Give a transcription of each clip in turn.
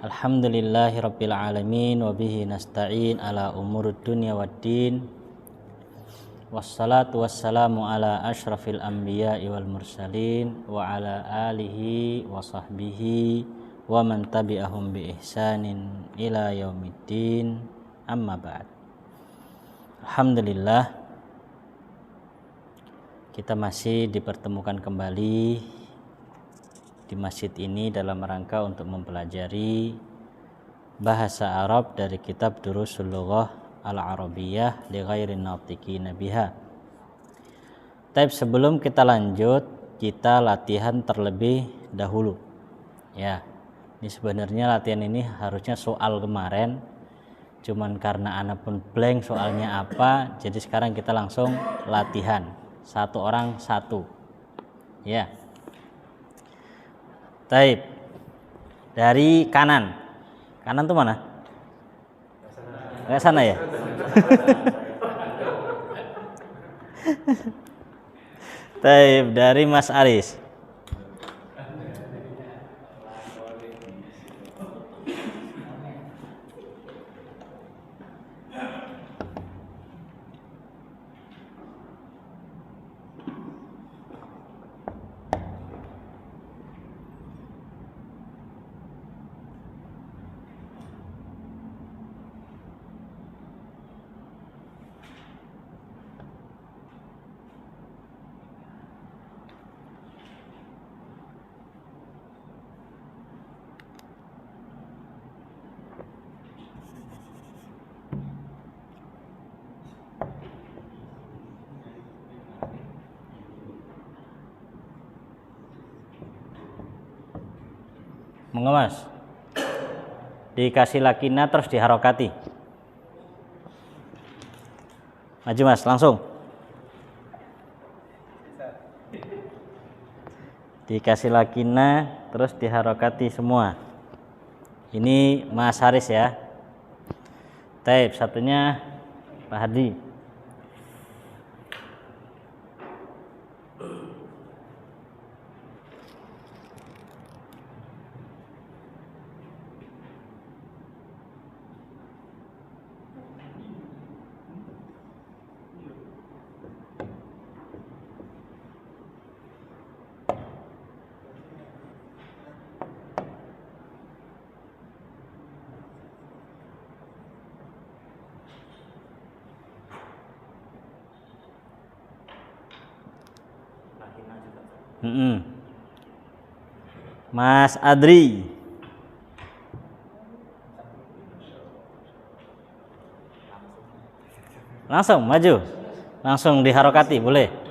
Alhamdulillahirabbil alamin wa bihi nasta'in ala umurud dunya waddin. Wassalatu wassalamu ala asyrafil anbiya'i wal mursalin wa ala alihi wa sahbihi wa man tabi'ahum bi ihsanin ila yaumiddin. Amma ba'd. Alhamdulillah, kita masih dipertemukan kembali di masjid ini dalam rangka untuk mempelajari bahasa Arab dari kitab Durusul Lughah Al-Arabiyyah li ghairin natiqina biha. Tapi sebelum kita lanjut, kita latihan terlebih dahulu. Ya, ini sebenarnya latihan ini harusnya soal kemarin, cuman karena anak pun blank soalnya apa, jadi sekarang kita langsung latihan. Satu orang satu. Ya. Taib. Dari kanan. Kanan tuh mana? Ke sana ya? Taib, dari Mas Aris. Mengemas, dikasih lakina terus diharokati. Maju Mas, langsung. Dikasih lakina terus diharokati semua. Ini Mas Haris ya. Taib, satunya Pak Hadi. Mas Adri. Langsung maju. Langsung diharokati, boleh.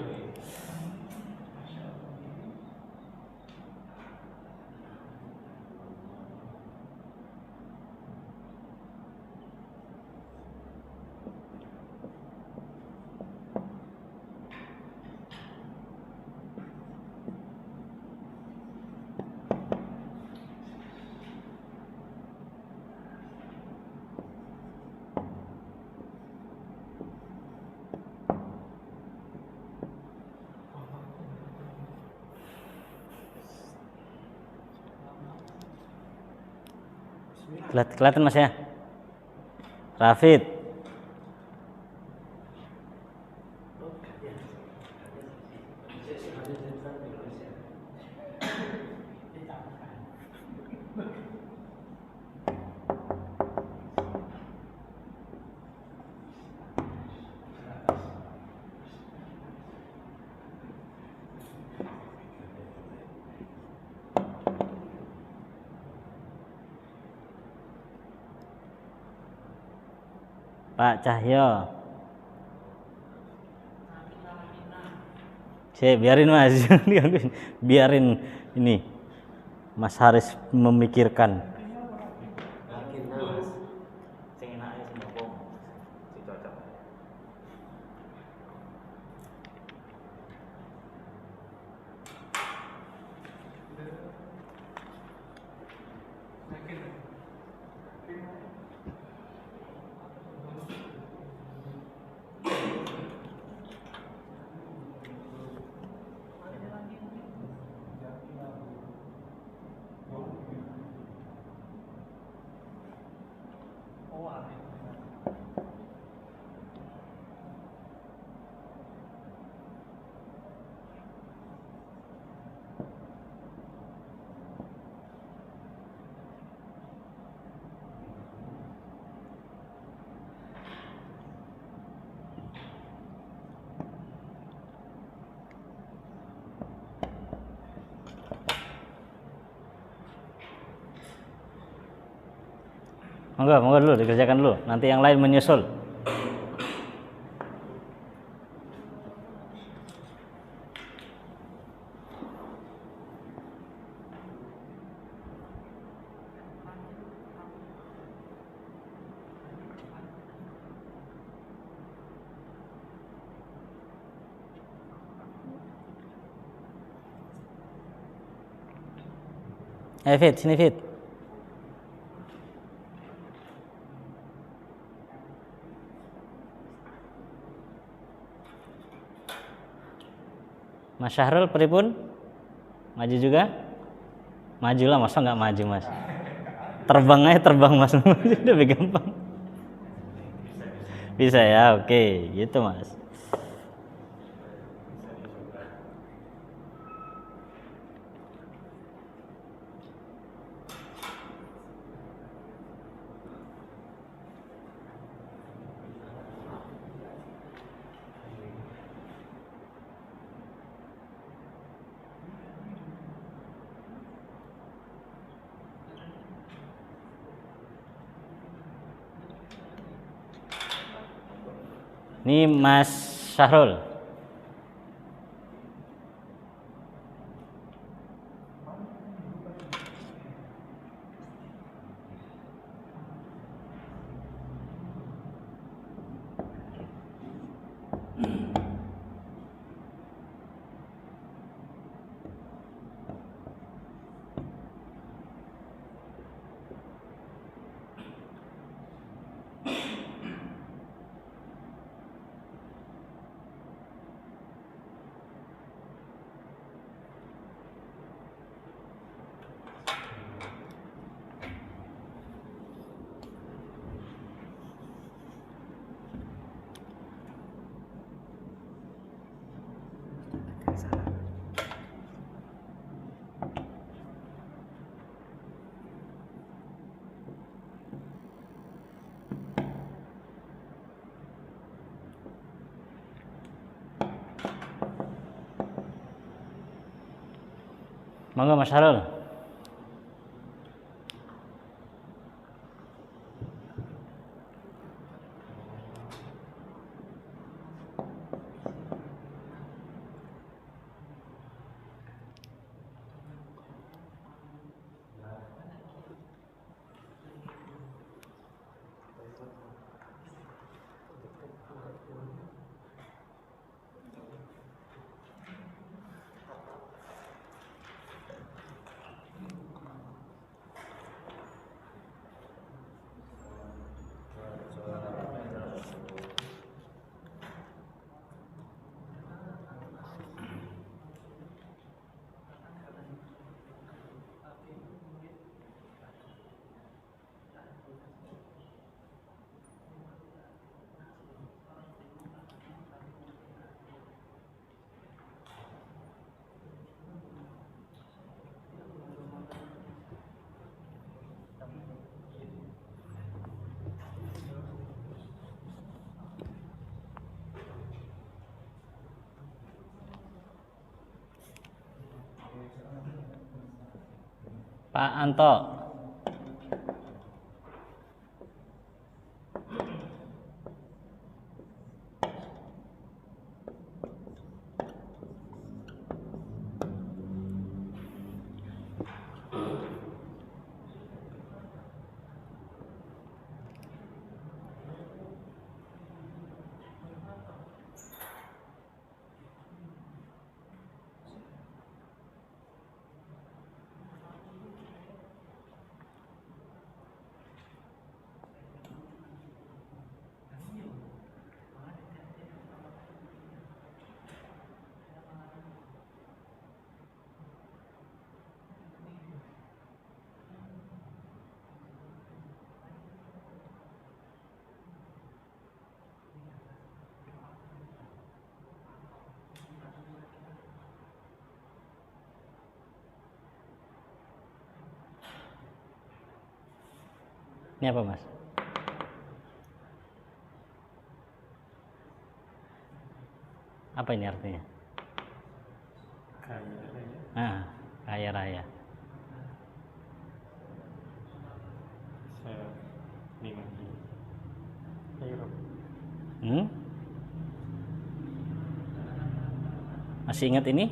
Kelihatan Mas ya? Rafid. Pak Cahyo. Biarin Mas. Biarin ini Mas Haris memikirkan. Monggo dulu dikerjakan dulu, nanti yang lain menyusul. Fit, sini Fit. Mas Syahrul pripun? Maju juga? Maju lah, masa nggak maju Mas? Terbang aja terbang Mas, lebih gampang. Bisa ya, oke, gitu Mas. Ini Mas Syahrul. Monggo Mas Syahrul. Pak Anto. Ini apa, Mas? Apa ini artinya? Kaya raya. Ah, kaya raya. Saya nikah di Europe. Masih ingat ini?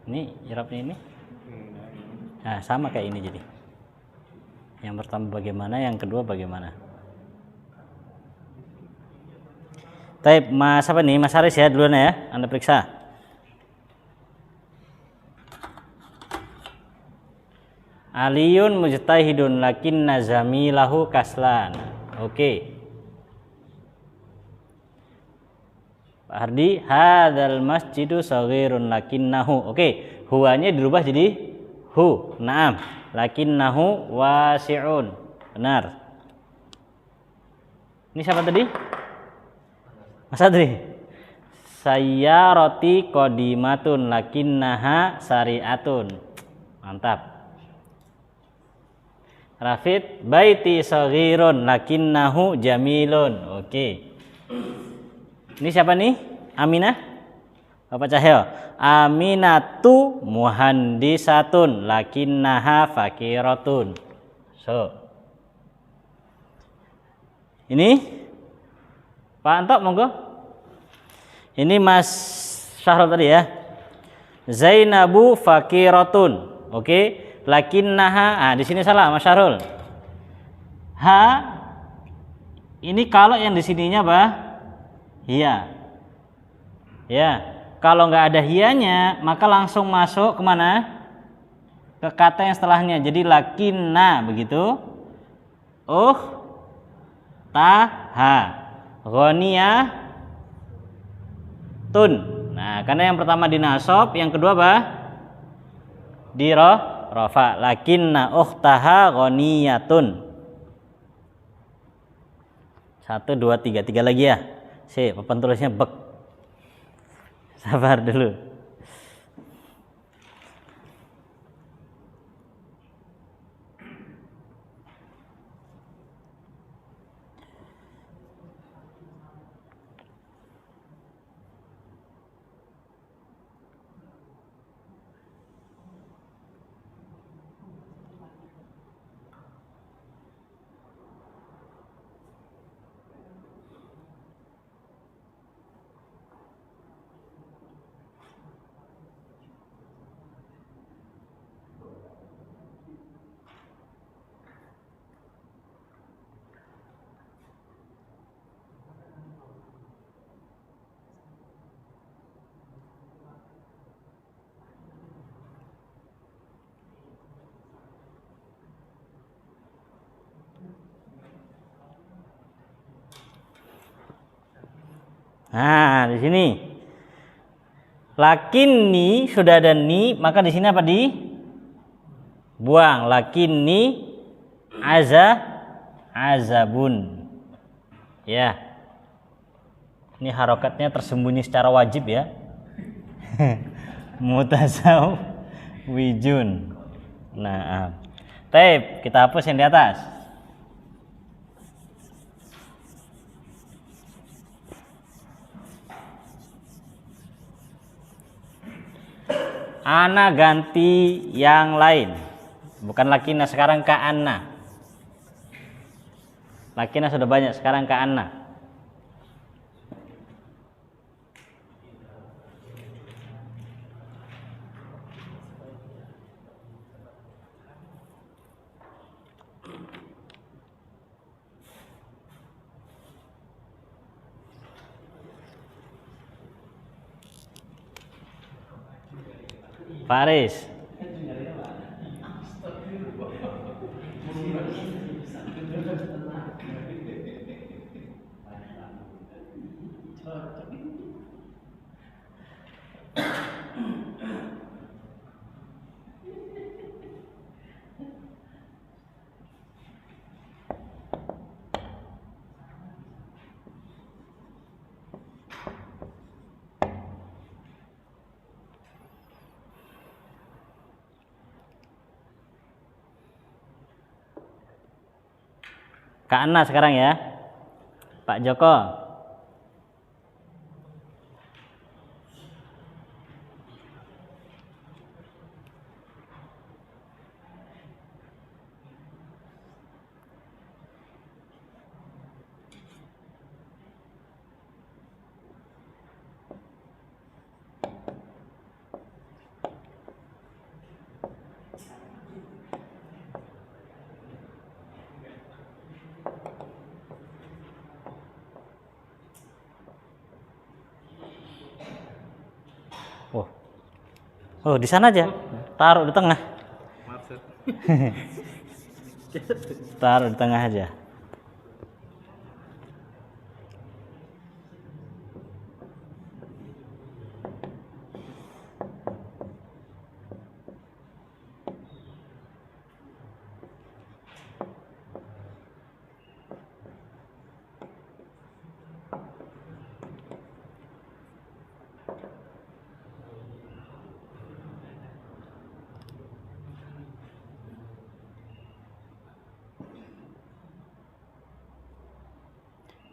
Ini irabnya ini? Enggak, ini. Nah, sama kayak ini jadi. Yang pertama bagaimana, yang kedua bagaimana? Taib, Mas apa nih? Mas Haris ya duluan ya, Anda periksa. Aliyun mujtahidun lakinna zamilahu kaslan. Oke. Pak Hardi, hadzal masjidu shaghirun lakinnahu. Oke, huwanya dirubah jadi hu. Naam, lakinnahu wasi'un. Benar. Ini siapa tadi? Mas Adri. Sayyarati qadimatun lakinnaha sari'atun. Mantap. Rafid, baiti shaghirun lakinnahu jamilun. Oke. Ini siapa nih? Aminah? Bapak Cahyo. Aminatu muhandisatun lakinnaha fakiratun. So. Ini Pak Anto monggo. Ini Mas Syahrul tadi ya. Zainabu fakiratun. Oke. Lakinnaha, di sini salah Mas Syahrul. Ha ini kalau yang di sininya apa? Hia. Ya, kalau nggak ada hianya, maka langsung masuk kemana? Ke kata yang setelahnya. Jadi lakinna begitu. Taha. Ghaniyah tun. Nah, karena yang pertama dinasab, yang kedua apa? Rafa. Lakinna ukhtaha ghaniyatun. 1 2 3 lagi ya. Papan tulisnya bek. Sabar dulu. Nah, di sini lakinni sudah ada ni, maka di sini apa buang. Lakinni azabun. Ya. Ini harokatnya tersembunyi secara wajib ya. Mutasaw wijun. Nah, tape kita hapus yang di atas. Ana ganti yang lain. Bukan lakina, sekarang ka anna. Lakina sudah banyak, sekarang ka anna. Faris. Kak Anna sekarang ya. Pak Joko. Oh, di sana aja. Taruh di tengah. Taruh di tengah aja.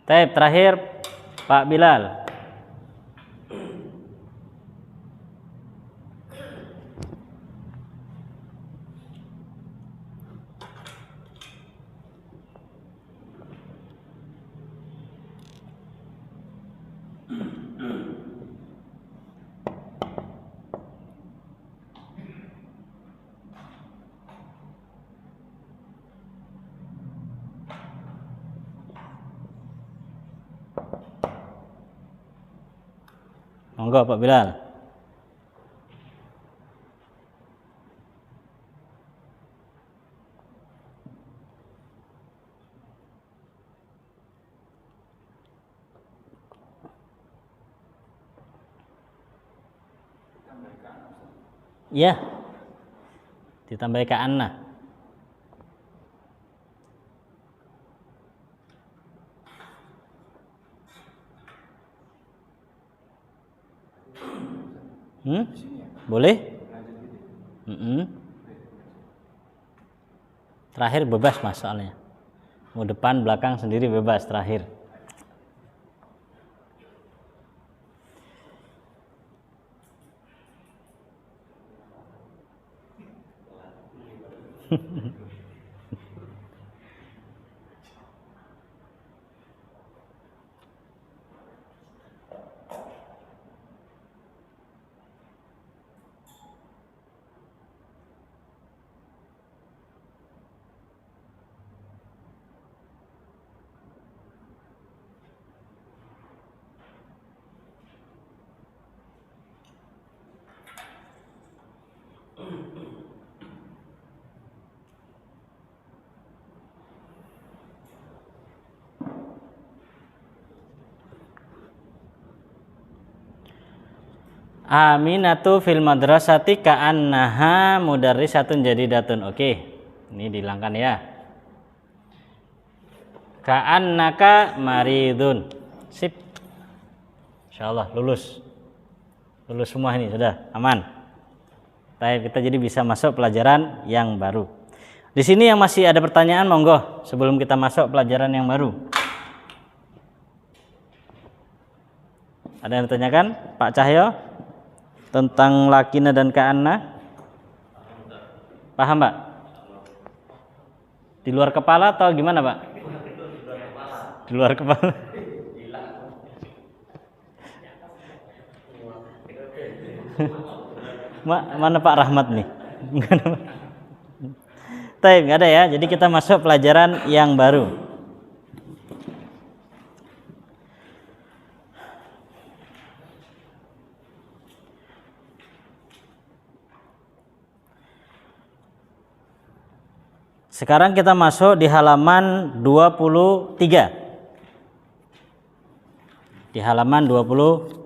Taib, terakhir Pak Bilal. Monggo Pak Bilal. Iya. Ditambah Kak Anna. Boleh? Terakhir bebas mas soalnya. Mau depan belakang sendiri bebas terakhir. Aminatu fil madrasati ka'annaha mudarrisatun jadidatun. Oke, ini dihilangkan ya. Ka'annaka maridun. Sip. Insyaallah lulus. Lulus semua ini sudah aman. Baik, kita jadi bisa masuk pelajaran yang baru. Di sini yang masih ada pertanyaan monggo sebelum kita masuk pelajaran yang baru. Ada yang ditanyakan Pak Cahyo tentang Lakina dan Ka'anna? Paham Pak? Di luar kepala atau gimana Pak? Di luar kepala. Mana Pak Rahmat nih? Tapi nggak ada ya. Jadi kita masuk pelajaran yang baru. Sekarang kita masuk di halaman 23. Di halaman 23.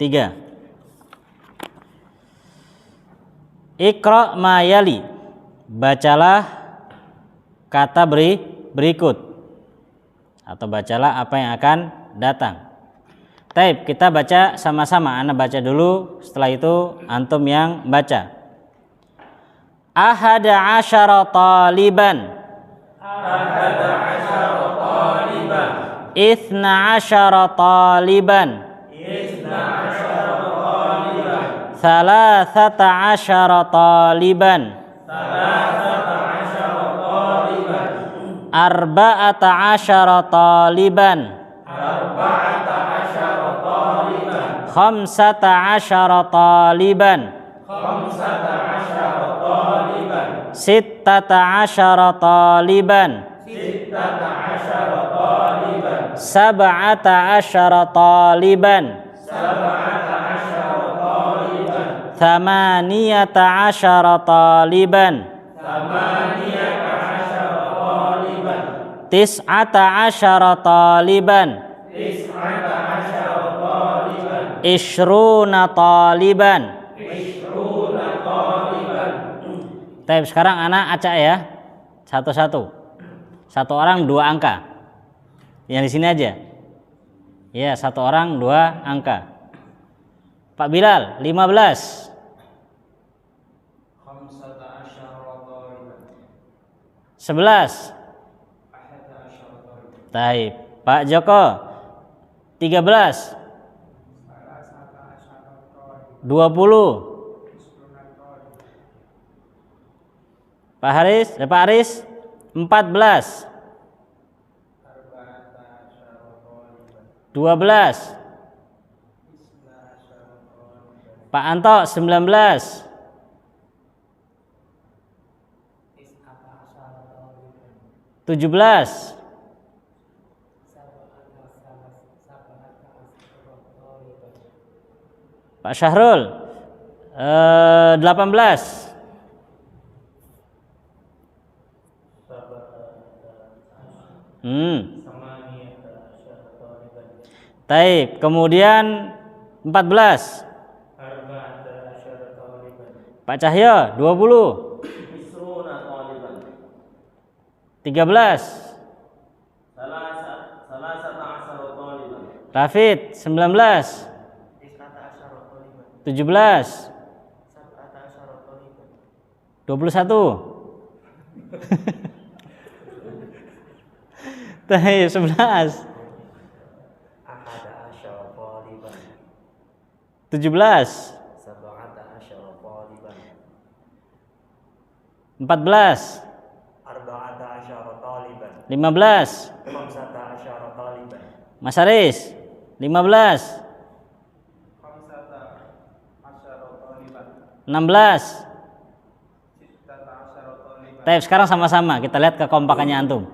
Iqra ma yali. Bacalah kata berikut. Atau bacalah apa yang akan datang. Taib, kita baca sama-sama. Ana baca dulu, setelah itu antum yang baca. Ahada asyara taliban. Ithna asyara taliban. Thalathata asyara taliban. Arba'ata asyara taliban. Khamsata asyara taliban. Sittata asyara taliban. Sab'ata asyara taliban. Thamaniyata asyara taliban. Tis'ata asyara taliban. Ishruna taliban. Tapi sekarang anak acak ya, satu-satu. Satu orang 2 angka. Yang di sini aja. Ya, satu orang 2 angka. Pak Bilal, 15. 11. Taib. Pak Joko, 13. 20. Pak Aris 14. 12. Pak Anto 19. 17. Pak Syahrul 18. Taib. Kemudian 14. Pak Cahyo 20. 13. Rafid 19. 17. 21. Taib 11. 17. 14. 15. Mas Aris 15. 16. Taib. Sekarang sama-sama kita lihat kekompakannya antum.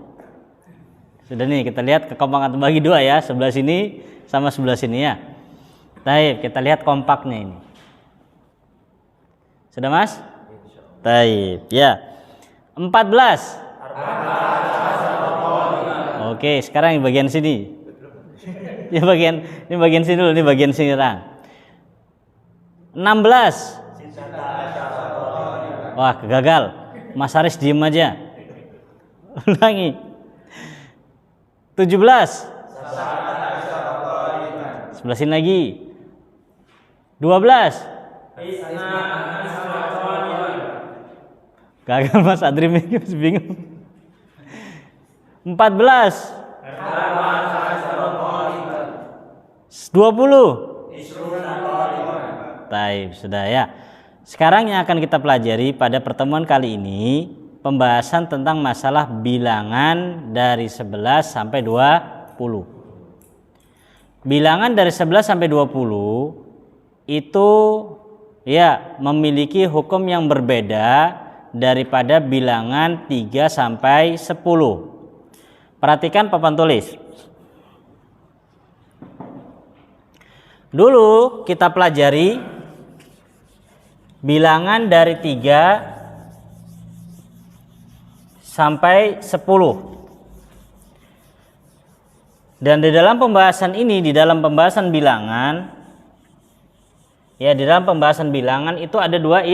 Sudah nih, kita lihat kekompakan antum bagi 2 ya, sebelah sini sama sebelah sini ya. Taib, kita lihat kompaknya ini. Sudah Mas? Taib, ya. 14. Oke, sekarang di bagian sini. Ini bagian sini dulu, ini bagian sini sekarang. 16. Wah, gagal. Mas Haris diem aja. Ulangi. 17. Sebelah sini lagi. 12. Gagal Mas Adri, masih bingung. 14. 20. Taib, sudah ya. Sekarang yang akan kita pelajari pada pertemuan kali ini pembahasan tentang masalah bilangan dari 11 sampai 20. Bilangan dari 11 sampai 20 itu ya memiliki hukum yang berbeda daripada bilangan 3 sampai 10. Perhatikan papan tulis. Dulu kita pelajari bilangan dari 3 sampai 10. Dan di dalam pembahasan ini, di dalam pembahasan bilangan, ya di dalam pembahasan bilangan itu ada 2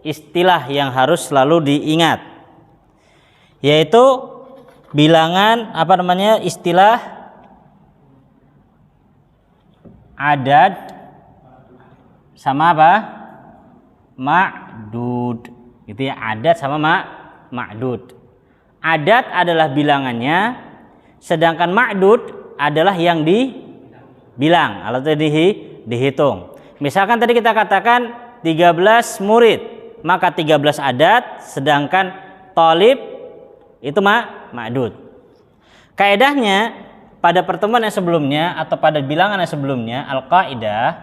istilah yang harus selalu diingat, yaitu bilangan istilah adad sama apa? Ma'dud. Gitu ya, adad sama ma'dud. Adad adalah bilangannya, sedangkan ma'dud adalah yang dibilang atau dihitung. Misalkan tadi kita katakan 13 murid, maka 13 adat, sedangkan thalib itu ma'dud. Kaedahnya pada pertemuan yang sebelumnya atau pada bilangan yang sebelumnya, al-qaidah,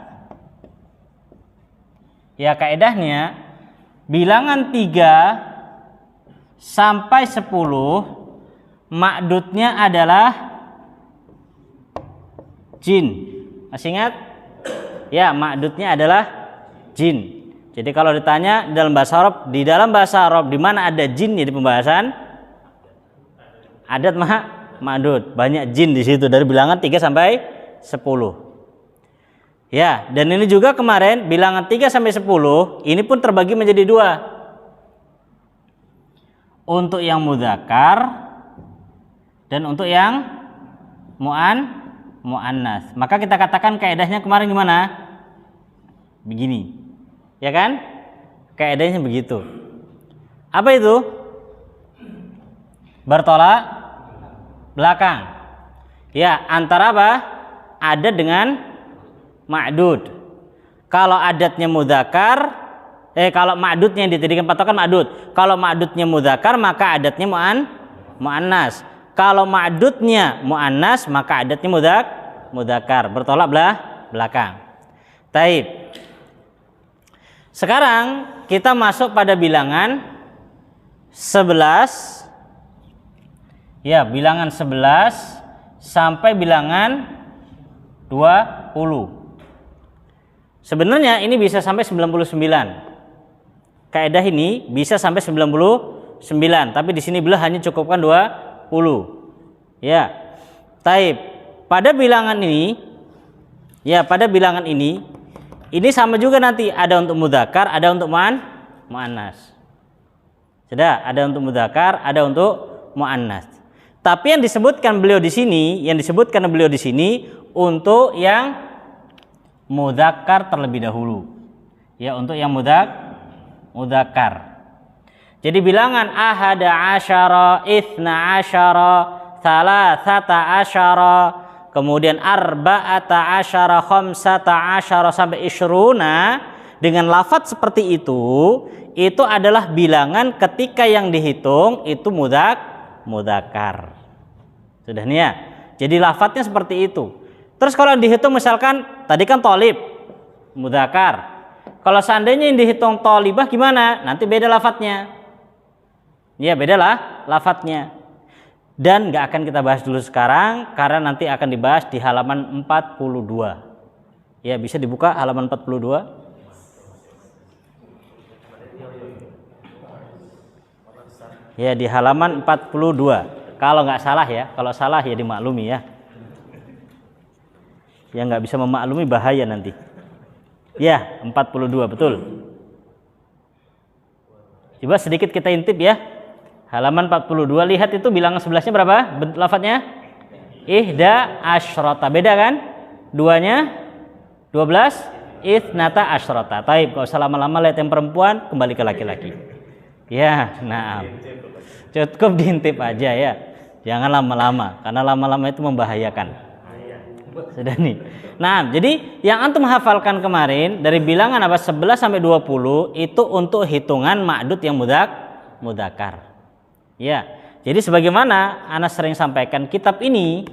ya kaedahnya bilangan 3 sampai 10 ma'dudnya adalah jin. Masih ingat? Ya, ma'dudnya adalah jin. Jadi kalau ditanya di dalam bahasa Arab di mana ada jin di pembahasan adat ma'dud, banyak jin di situ dari bilangan 3 sampai 10. Ya, dan ini juga kemarin bilangan 3 sampai 10 ini pun terbagi menjadi 2. Untuk yang mudzakkar dan untuk yang muannas. Maka kita katakan kaidahnya kemarin gimana? Begini. Ya kan? Kaidahnya begitu. Apa itu? Bertolak belakang. Ya, antara apa? Adat dengan ma'dud. Kalau adatnya mudzakkar, kalau ma'dudnya yang dijadikan patokan ma'dud. Kalau ma'dudnya mudzakkar maka adatnya muannas. Kalau ma'dudnya muannas maka adatnya mudzakkar, bertolak belakang. Taib. Sekarang kita masuk pada bilangan 11. Ya, bilangan 11 sampai bilangan 20. Sebenarnya ini bisa sampai 99. Kaidah ini bisa sampai 99, tapi di sini beliau hanya cukupkan 20. Ya. Taib. Pada bilangan ini sama juga nanti ada untuk mudzakkar, ada untuk muannas. Sudah, ada untuk mudzakkar, ada untuk muannas. Tapi yang disebutkan beliau di sini, untuk yang mudzakkar terlebih dahulu. Ya, untuk yang mudzakkar. Jadi bilangan ahada asyara, itsna asyara, salasata asyara, kemudian arba'ata asyara, khamsata asyara sampai isyruna dengan lafadz seperti itu adalah bilangan ketika yang dihitung itu mudzakkar. Sudah nih ya. Jadi lafadznya seperti itu. Terus kalau dihitung misalkan tadi kan thalib mudzakkar. Kalau seandainya yang dihitung thalibah gimana? Nanti beda lafadznya. Ya, beda lafadznya. Dan nggak akan kita bahas dulu sekarang karena nanti akan dibahas di halaman 42. Ya, bisa dibuka halaman 42. Ya, di halaman 42. Kalau nggak salah ya, kalau salah ya dimaklumi ya. Yang nggak bisa memaklumi bahaya nanti. Ya, 42 betul. Coba sedikit kita intip ya. Halaman 42, lihat itu bilangan 11-nya berapa? Lafadznya? Ihda asyrata. Beda kan? Duanya 12, ithnata asyrata. Taib, kalau usah lama-lama lihat yang perempuan, kembali ke laki-laki. Ya, nah. Cukup diintip aja ya. Jangan lama-lama, karena lama-lama itu membahayakan. Sudah nih. Nah, jadi yang antum hafalkan kemarin dari bilangan 11 sampai 20 itu untuk hitungan ma'dud yang mudzakkar. Ya, jadi sebagaimana ana sering sampaikan kitab ini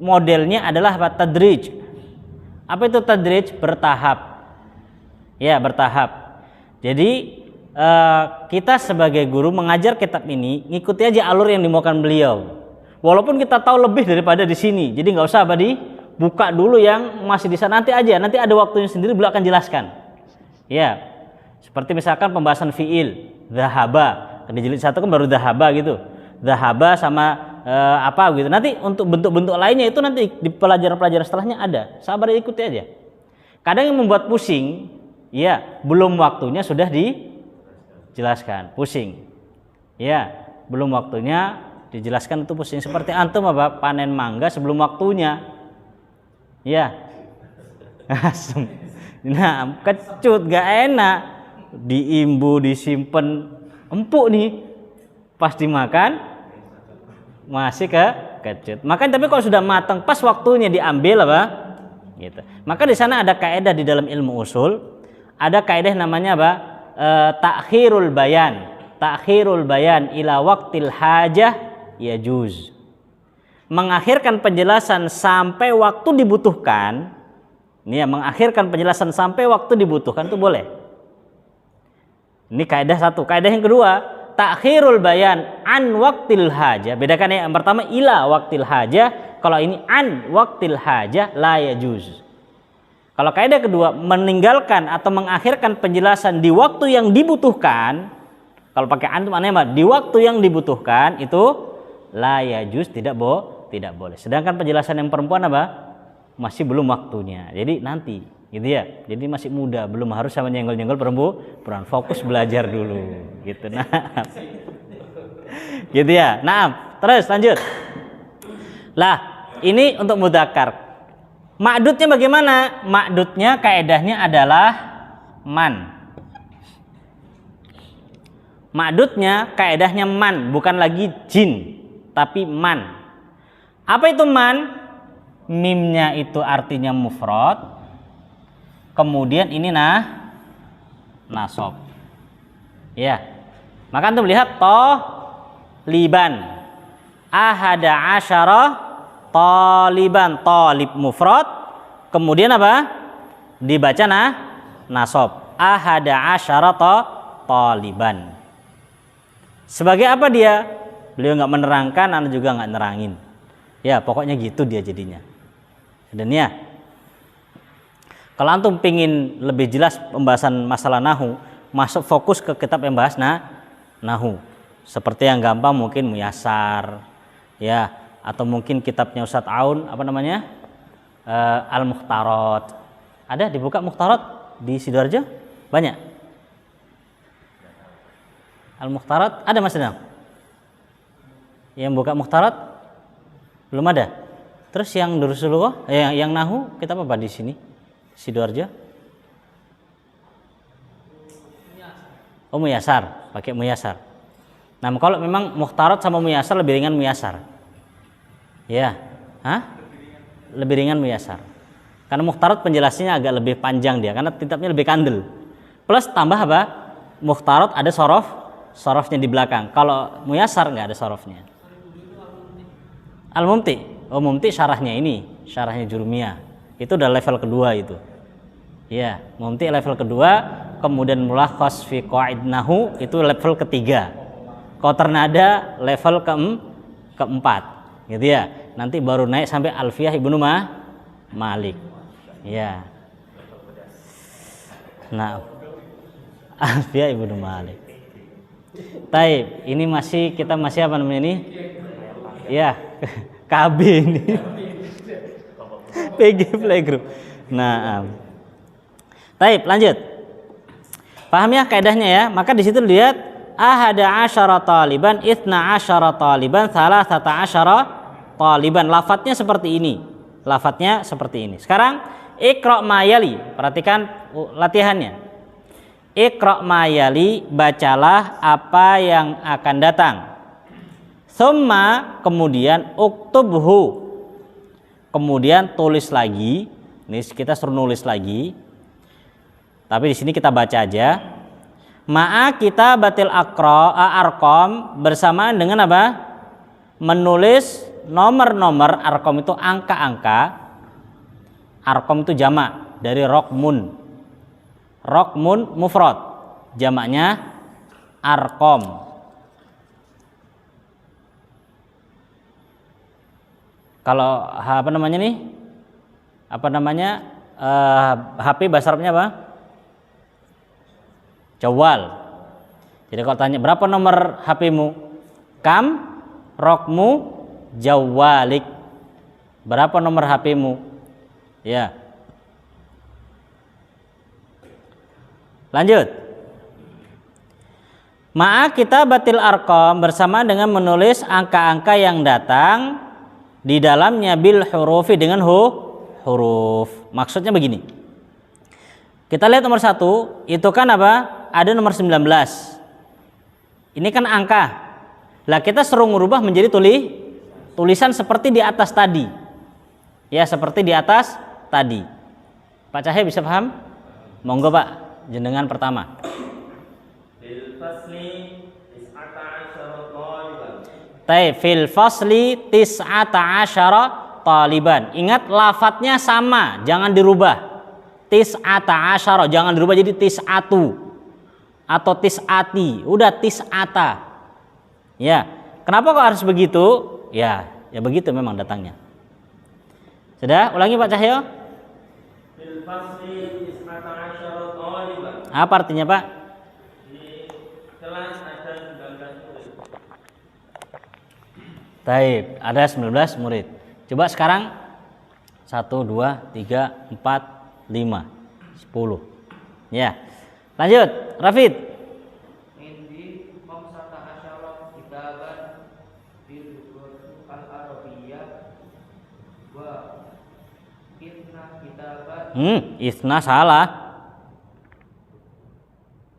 modelnya adalah tadrij. Apa itu tadrij? Bertahap. Ya, bertahap. Jadi kita sebagai guru mengajar kitab ini ngikuti aja alur yang dimaukan beliau. Walaupun kita tahu lebih daripada di sini, jadi nggak usah buka dulu yang masih di sana, nanti ada waktunya sendiri beliau akan jelaskan. Ya. Seperti misalkan pembahasan fiil, dhahaba, di jilid 1 kan baru dhahaba gitu. Dhahaba sama apa gitu. Nanti untuk bentuk-bentuk lainnya itu nanti di pelajaran-pelajaran setelahnya ada. Sabar ikuti aja. Kadang yang membuat pusing, ya, belum waktunya sudah dijelaskan, pusing. Ya, belum waktunya dijelaskan itu pusing. Seperti antum apa panen mangga sebelum waktunya. Ya. Nah, kecut gak enak. Diimbu, disimpan, empuk nih, pas dimakan Masih kecut. Maka tapi kalau sudah matang pas waktunya diambil apa? Gitu. Maka di sana ada kaidah di dalam ilmu usul, ada kaidah namanya apa? Takhirul bayan. Takhirul bayan ila waqtil hajah yajuz. Mengakhirkan penjelasan sampai waktu dibutuhkan. Ini ya, mengakhirkan penjelasan sampai waktu dibutuhkan itu boleh. Ini kaidah satu. Kaidah yang kedua, takhirul bayan an waqtil hajah. Bedakan yang pertama ila waqtil hajah, kalau ini an waqtil hajah la yajuz. Kalau kaidah kedua, meninggalkan atau mengakhirkan penjelasan di waktu yang dibutuhkan. Kalau pakai an itu maknanya apa? Di waktu yang dibutuhkan itu la yajuz, tidak boleh. Sedangkan penjelasan yang perempuan apa? Masih belum waktunya. Jadi nanti, gitu ya. Jadi masih muda, belum harus sama nyenggol-nyenggol perempuan. Fokus belajar dulu, gitu. Nah, gitu ya. Nah, terus lanjut. Lah, ini untuk mudzakkar. Ma'dudnya bagaimana? Ma'dudnya kaidahnya adalah man. Ma'dudnya kaidahnya man, bukan lagi jin, tapi man. Apa itu man? Mimnya itu artinya mufrad. Kemudian ini nasab. Ya. Maka antum lihat liban. Ahada asyara taliban, talib mufrad. Kemudian apa? Dibaca nasab. Ahada asyara taliban. Sebagai apa dia? Beliau nggak menerangkan, anda juga nggak nerangin. Ya, pokoknya gitu dia jadinya. Dan ya, kalau antum pingin lebih jelas pembahasan masalah nahu, masuk fokus ke kitab yang bahas nahu. Seperti yang gampang mungkin Muyassar, ya, atau mungkin kitabnya Ustadz Aun, apa namanya? Al-Mukhtarat. Ada dibuka Mukhtarat di Sidoarjo? Banyak. Al-Mukhtarat ada Mas Danang? Yang buka Mukhtarat? Belum ada. Terus yang Durusulullah, yang nahu kita apa di sini? Sidoarjo? Oh, Muyassar, pakai Muyassar. Nah, kalau memang Mukhtarat sama Muyassar lebih ringan Muyassar. Ya. Lebih ringan Muyassar. Karena Mukhtarat penjelasannya agak lebih panjang dia, karena kitabnya lebih kandel. Plus tambah apa? Mukhtarat ada sorofnya di belakang. Kalau Muyassar nggak ada sorofnya. Al-Mumti. Oh, Mumti syarahnya ini, syarahnya Jurumiyah. Itu udah level kedua itu. Ya, Mumti level kedua, kemudian Mulakhas fi Qawaid Nahu itu level ketiga. Qaternada level keempat. Gitu ya. Nanti baru naik sampai Alfiyah Ibnu Malik. Ya. Nah, Alfiyah Ibnu Malik. Taib, ini kita masih apa namanya ini? Ya. KB ini PG Playgroup. Nah, taib, lanjut. Paham ya kaidahnya ya? Maka di situ lihat ahada asyara taliban, itsna asyara taliban, salasata asyara taliban. Lafadznya seperti ini. Sekarang iqra mayali. Perhatikan latihannya. Iqra mayali, bacalah apa yang akan datang. Summa, kemudian uktubhu, kemudian tulis lagi. Ini kita suruh nulis lagi, tapi di sini kita baca aja. Ma'a kita batil arkom, bersamaan dengan apa? Menulis nomor-nomor. Arkom itu angka-angka. Arkom itu jamak dari rokmun. Rokmun mufrad, jamaknya arkom. Kalau apa namanya nih? HP bahasa Arabnya apa? Jawal. Jadi kalau tanya berapa nomor HP-mu? Kam rokmu jawalik. Berapa nomor HP-mu? Ya. Lanjut. Ma'a kita batil arqam, bersama dengan menulis angka-angka yang datang di dalamnya bil hurufi, dengan huruf. Maksudnya begini. Kita lihat nomor 1, itu kan apa? Ada nomor 19. Ini kan angka. Lah kita suruh merubah menjadi tulisan seperti di atas tadi. Ya, seperti di atas tadi. Pak Cahaya bisa paham? Monggo Pak, jenengan pertama. Fil fasli tis'ata asyara taliban. Ingat lafadznya sama, jangan dirubah. Tis'ata asyara, jangan dirubah jadi tis'atu atau tis'ati. Udah tis'ata. Ya, kenapa kok harus begitu? Ya begitu memang datangnya. Sudah, ulangi Pak Cahyo. Fil fasli tis'ata asyara taliban. Apa artinya Pak? Di kelas ada 19 murid. Taib, ada 19 murid. Coba sekarang 1, 2, 3, 4, 5, 10. Ya, lanjut, Rafid. Indi mamsata asyara kitaban bil al-arabiyyah wa inna kitaban. Isna salah.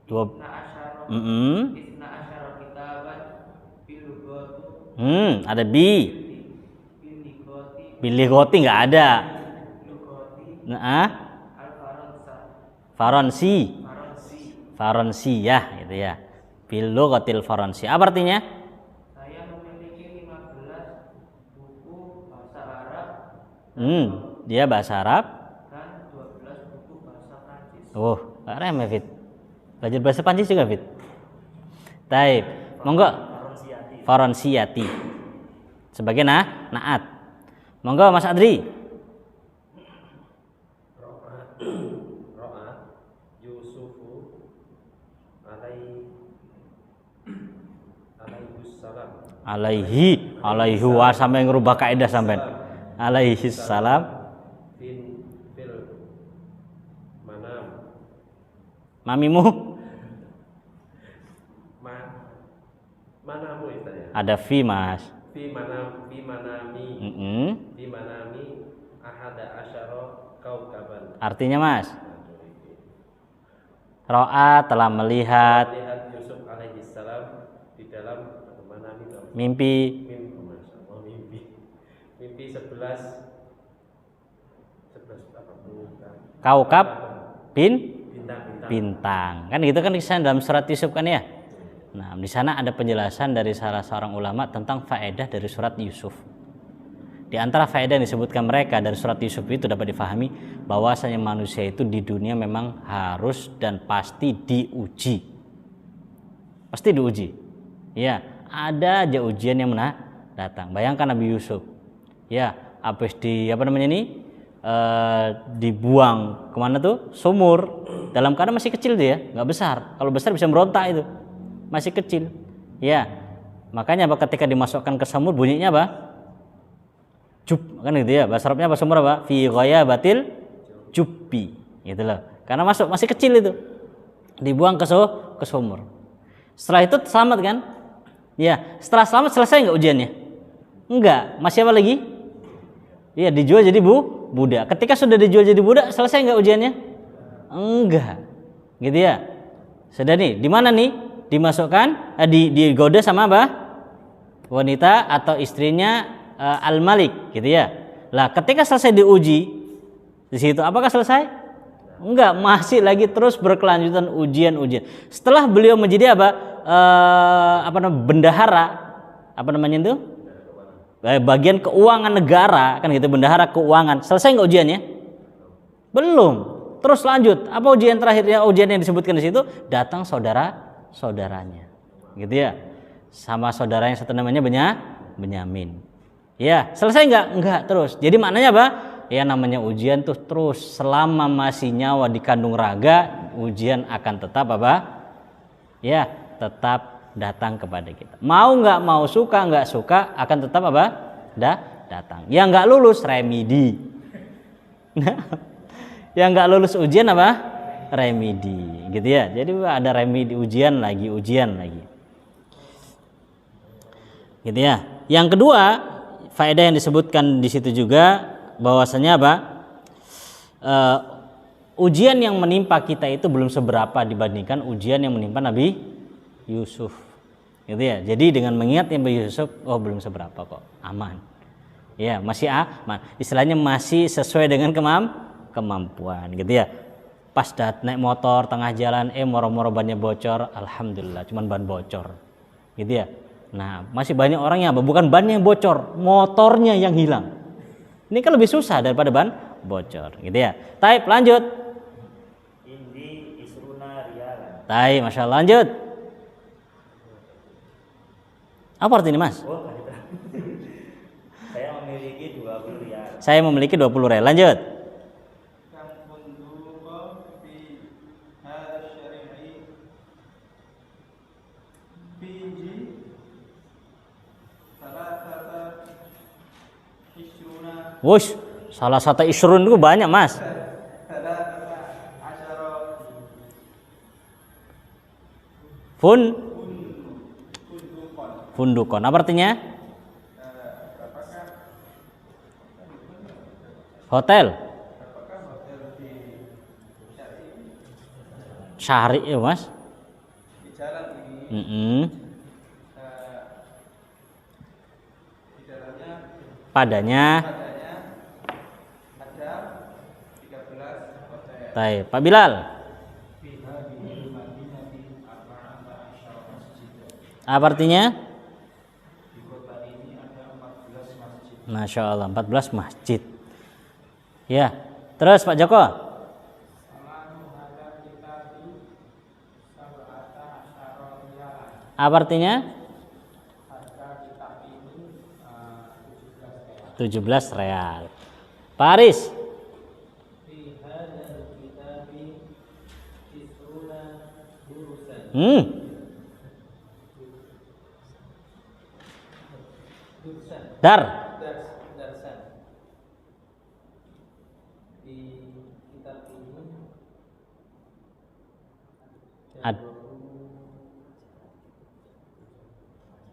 Isna asyara. Isna asyara kitaban bil ada bi. Biligoti nggak ada. Nah, Faronsi ya, gitu ya. Bilughatil Faronsi. Apa artinya? Saya memiliki 15 buku bahasa Arab. Dia bahasa Arab. Dan 12 buku bahasa Prancis. Keren ya Fit. Belajar bahasa Prancis juga Fit. Taib. Monggo. Faronsiyati. Sebagai naat. Monggo Mas Adri. Ro'a Yusufu alaihi wa sampai ngerubah kaidah sampai alaihi salam fil manam. Mamimu Manamu istilahnya. ada fi Mas. Fi manami ahada asyara kaukaban. Artinya Mas, Ro'a telah melihat Yusuf alaihi salam di dalam manami mimpi 11 kaukab bintang. Kan gitu kan kisah dalam surat Yusuf kan ya. Nah, di sana ada penjelasan dari salah seorang ulama tentang faedah dari surat Yusuf. Di antara faedah yang disebutkan mereka dari surat Yusuf itu dapat difahami bahwasanya manusia itu di dunia memang harus dan pasti diuji. Pasti diuji. Ya, ada aja ujian yang datang. Bayangkan Nabi Yusuf. Ya, habis dibuang kemana tuh? Sumur. Dalam keadaan masih kecil dia, nggak besar. Kalau besar bisa merontak itu. Masih kecil. Ya. Makanya ketika dimasukkan ke sumur bunyinya apa? Jub, kan gitu ya. Bahasa Arabnya apa sumur apa? Fi ghayabatil jubbi. Gitu loh. Karena masih kecil itu. Dibuang ke sumur. Setelah itu selamat kan? Ya, setelah selamat selesai nggak ujiannya? Enggak, masih apa lagi? Iya, dijual jadi budak. Ketika sudah dijual jadi budak, selesai nggak ujiannya? Enggak. Gitu ya. Sudah nih, di mana nih? Dimasukkan digoda sama apa? Wanita atau istrinya Al-Malik, gitu ya. Lah, ketika selesai diuji di situ, apakah selesai? Enggak, masih lagi terus berkelanjutan ujian. Setelah beliau menjadi bendahara, bagian keuangan negara, kan gitu, bendahara keuangan. Selesai nggak ujiannya? Belum. Terus lanjut. Apa ujian terakhirnya? Ujian yang disebutkan di situ, datang saudaranya, gitu ya, sama saudara yang satu namanya Benyamin. Ya, selesai enggak terus. Jadi maknanya apa? Ya, namanya ujian tuh terus selama masih nyawa di kandung raga, ujian akan tetap apa? Ya, tetap datang kepada kita. Mau nggak mau, suka nggak suka, akan tetap apa? Datang. Yang nggak lulus remedi. Yang nggak lulus ujian apa? Remedi, gitu ya. Jadi ada remedi, ujian lagi. Gitu ya. Yang kedua, faedah yang disebutkan di situ juga bahwasanya apa? Ujian yang menimpa kita itu belum seberapa dibandingkan ujian yang menimpa Nabi Yusuf. Gitu ya. Jadi dengan mengingat Nabi Yusuf, belum seberapa kok, aman. Ya, masih aman. Istilahnya masih sesuai dengan kemampuan gitu ya. Pas naik motor tengah jalan, moro-moro bannya bocor, alhamdulillah cuman ban bocor. Gitu ya. Nah, masih banyak orang yang bukan bannya yang bocor, motornya yang hilang. Ini kan lebih susah daripada ban bocor, gitu ya. Taib, lanjut. Indi isruna rialan. Taib, Masya Allah, lanjut. Apa artinya, Mas? Oh, saya memiliki 20 rial. Saya memiliki 20 rial. Lanjut. Wush, salah satu isrun itu banyak, Mas. Fundukon. Apa artinya? Hotel. Syari ya, Mas. Di jalan ini di dalamnya Padanya ada 13 hotel. Baik, Pak Bilal. Apa artinya? Di kota ini ada 14 masjid. Masya Allah, 14 masjid. Ya, terus Pak Joko. Apa artinya? 17 real. Pak Aris. Dar. Darsan. Di kitab ini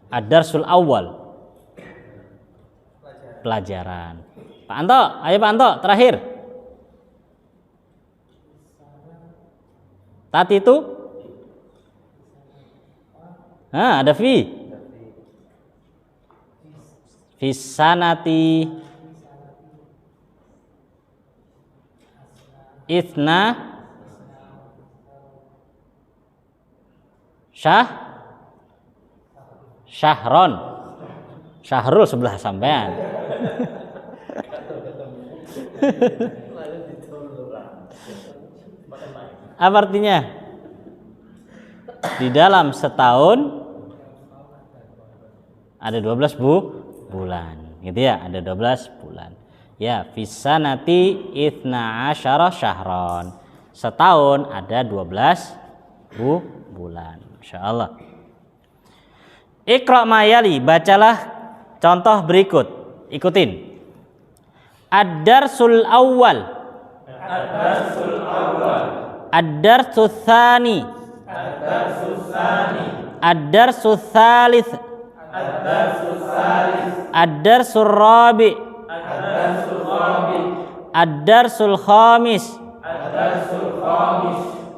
Ad-Darsul Awal. Pelajaran. Pak Anto, ayo Pak Anto, terakhir. Tati itu? Ada fi. Fisanati Ithna Syahron. Syahrul sebelah sampean. Apa artinya? Di dalam setahun ada 12 bulan, gitu ya, ada 12 bulan. Ya, fisanati ithna asyara syahron. Setahun ada 12 bulan. Insyaallah. Iqra mayali, bacalah contoh berikut. Ikutin. Ad-darsul awal. Ad-darsul tsani. Ad-darsul tsalits. Ad-darsul rabi. Ad-darsul khamis.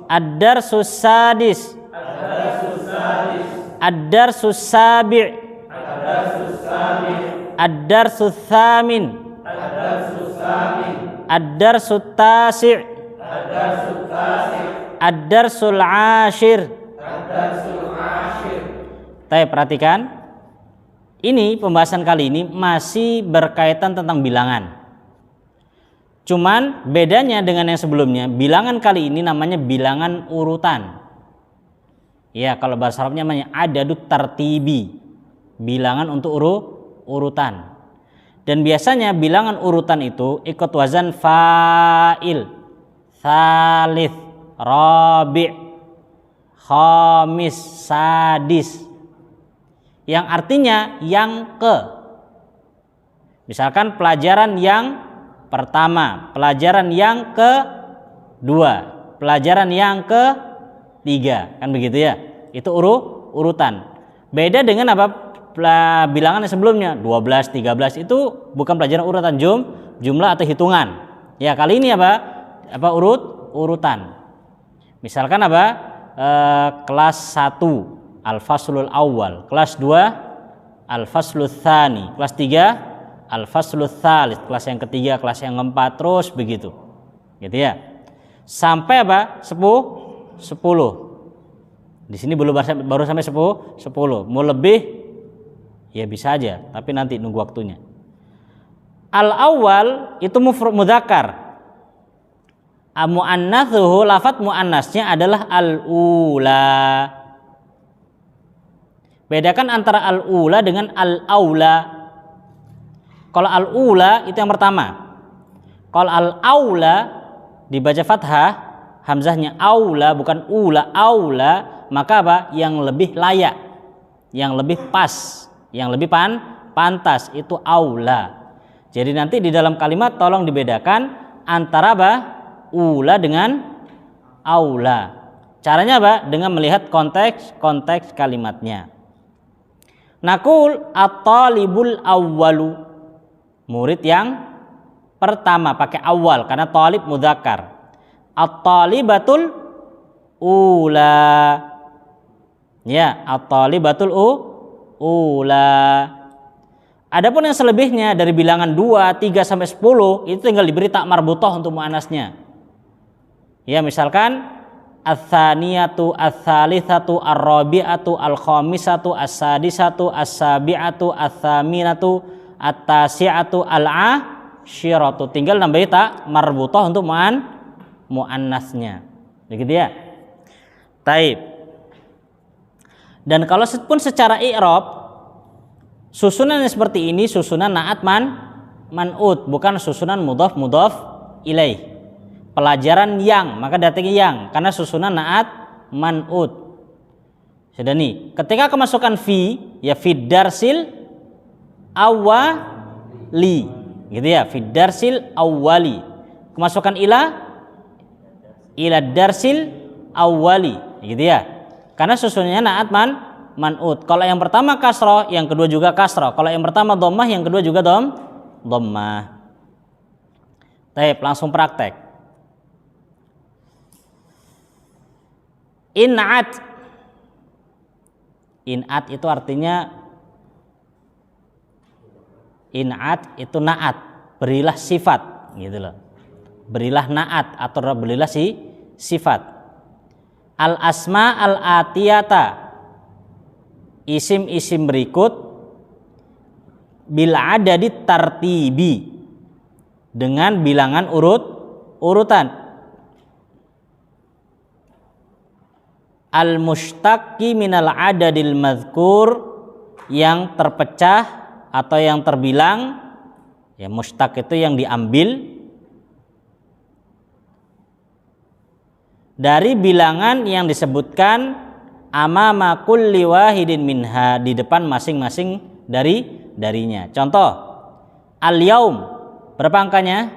Ad-darsul sadis. Ad-darsul sabi'. Ad-darsul thamin. Ad-darsul tasi'. Ad-darsul ashir. Perhatikan. Ini pembahasan kali ini masih berkaitan tentang bilangan. Cuman bedanya dengan yang sebelumnya, bilangan kali ini namanya bilangan urutan. Ya, kalau bahasa Arabnya namanya adadut tartibi. Bilangan untuk urutan. Dan biasanya bilangan urutan itu ikut wazan fa'il, tsalits, rabi', khamis, sadis. Yang artinya yang ke. Misalkan pelajaran yang pertama, pelajaran yang kedua, pelajaran yang ketiga, kan begitu ya? Itu urutan. Beda dengan apa? Bilangan yang sebelumnya 12, 13 itu bukan pelajaran urutan jumlah atau hitungan. Ya, kali ini apa urutan. Misalkan apa? Kelas 1 Al-Faslul Awal, kelas 2 Al-Faslul Tsani, kelas 3 al-faslul tsalits, kelas yang ketiga, kelas yang keempat, terus begitu. Gitu ya. Sampai apa? 10. Di sini baru sampai 10. Mau lebih ya bisa aja, tapi nanti nunggu waktunya. Al-awwal itu mufrad mudzakkar. Muannatsuhu, lafadz muannasnya adalah al-ula. Bedakan antara al-ula dengan al-aula. Kalau al-ula itu yang pertama. Kalau al-aula dibaca fathah, hamzahnya aula bukan ula, aula, maka apa? Yang lebih layak, yang lebih pas, yang lebih pantas itu aula. Jadi nanti di dalam kalimat tolong dibedakan antara apa? Ula dengan aula. Caranya apa? Dengan melihat konteks kalimatnya. Naqul at-talibul awwalu, murid yang pertama, pakai awal karena talib mudzakkar. At-talibatul ula. Ya, at-talibatul ula. Adapun yang selebihnya dari bilangan 2, 3 sampai 10 itu tinggal diberi tak marbutah untuk muannasnya. Ya, misalkan ats-tsaniyatu, ats-tsalitsatu, ar-rabi'atu, al-khamisatu, as-sadisatu, as-sabi'atu, ats-tsaminatu, at-tasi'atu, al-'ashiratu. Tinggal nambahi tak marbutah untuk muannasnya. Begitu ya. Taib. Dan kalau pun secara i'rab susunan yang seperti ini susunan na'at man'ut, bukan susunan mudhaf ilaih. Pelajaran yang, maka datangnya yang karena susunan na'at man'ut. Sudah nih, ketika kemasukan fi, ya fid darsil awwali, gitu ya, fid darsil awwali. Kemasukan ila darsil awwali, gitu ya. Karena susunannya na'at man'ut. Kalau yang pertama kasroh, yang kedua juga kasroh. Kalau yang pertama dhammah, yang kedua juga dhammah. Baik, langsung praktek. In'at itu artinya, in'at itu na'at, berilah sifat, gitu loh. Berilah na'at atau berilah sifat. Al asma al atiyata, isim-isim berikut, bil adadi tartibi, dengan bilangan urutan. Al-mushtaqi minal adadil mazkur, yang terpecah atau yang terbilang, ya mushtaq itu yang diambil dari bilangan yang disebutkan amama kulli wahidin minha, di depan masing-masing darinya. Contoh, al-yaum berapa angkanya?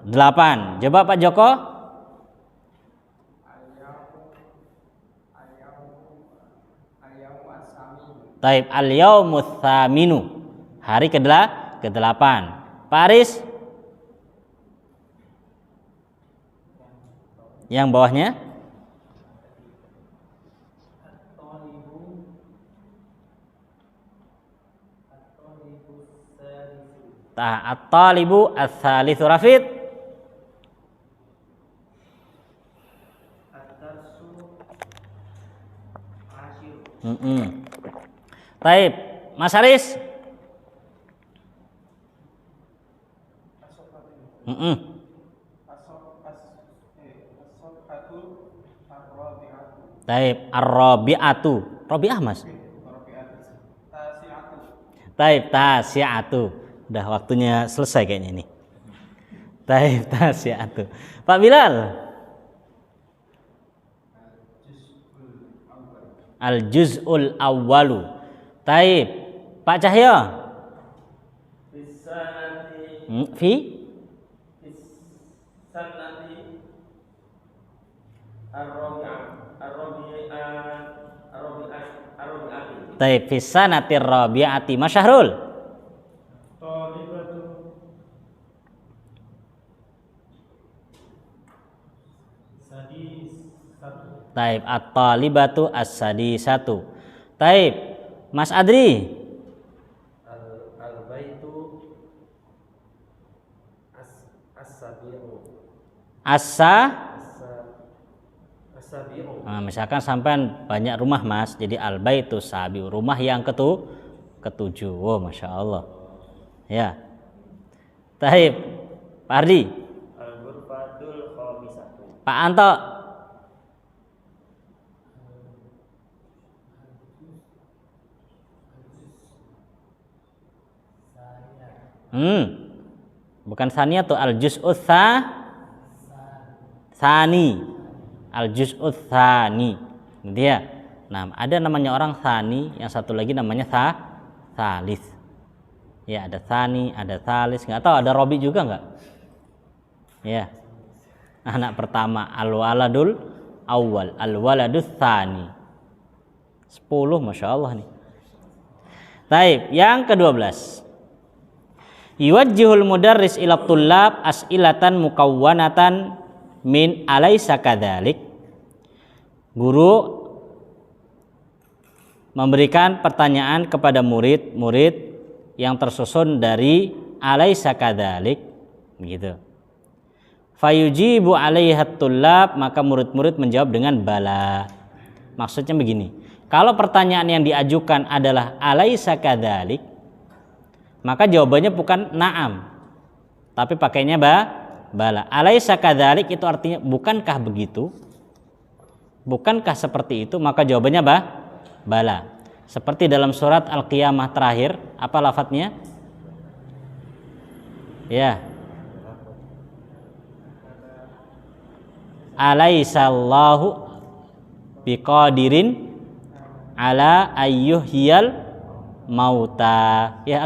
8. Coba Pak Joko. Taib, al-yaumus tsaminu, hari ke-8. Pak Aris, yang bawahnya? At-talibu ats-tsalitsu. Rafid, Taib, Mas Haris. Taib, ar-rabi'atu. Rabi'ah Mas. Taib, tasi'atu. Udah waktunya selesai kayaknya ini. Taib, tasi'atu. Pak Bilal. Al-juz'ul awwalu. Taib, Pak Cahyo. Fi Taib, fi sanatir rabi'ati. Mas Syahrul. Taib, at-talibatu as-sadisatu. Taib, Mas Adri. Asabi'u. Nah, misalkan sampai banyak rumah mas, jadi al-baitu sabi'u, rumah yang ketujuh. Oh, masya Allah. Ya. Taib, Pak Ardi, Al-ghurfatul khamisatu. Pak Anto. Bukan sania tuh al-juz'ut tsani. Al-juz'ut tsani. Gitu ya. Nah, ada namanya orang tsani, yang satu lagi namanya tsalis. Ya, ada tsani, ada tsalis, enggak tahu ada robi juga enggak? Ya. Anak pertama al-waladul awal, al-waladus tsani. 10, Masya Allah nih. Taib, yang ke-12. Yuwajjihul mudarris ila tullab as'ilatan mukawwanatan min alaysa kadzalik. Guru memberikan pertanyaan kepada murid-murid yang tersusun dari alaysa kadzalik, begitu. Fayujibu alaihat tullab, maka murid-murid menjawab dengan bala. Maksudnya begini, kalau pertanyaan yang diajukan adalah alaysa kadzalik, maka jawabannya bukan na'am, tapi pakainya bala. Alaysa kadzalik itu artinya bukankah begitu? Bukankah seperti itu? Maka jawabannya bala. Seperti dalam surat Al-Qiyamah terakhir, apa lafadznya? Ya. Alaisallahu biqadirin ala ayyuhiyal mauta. Ya,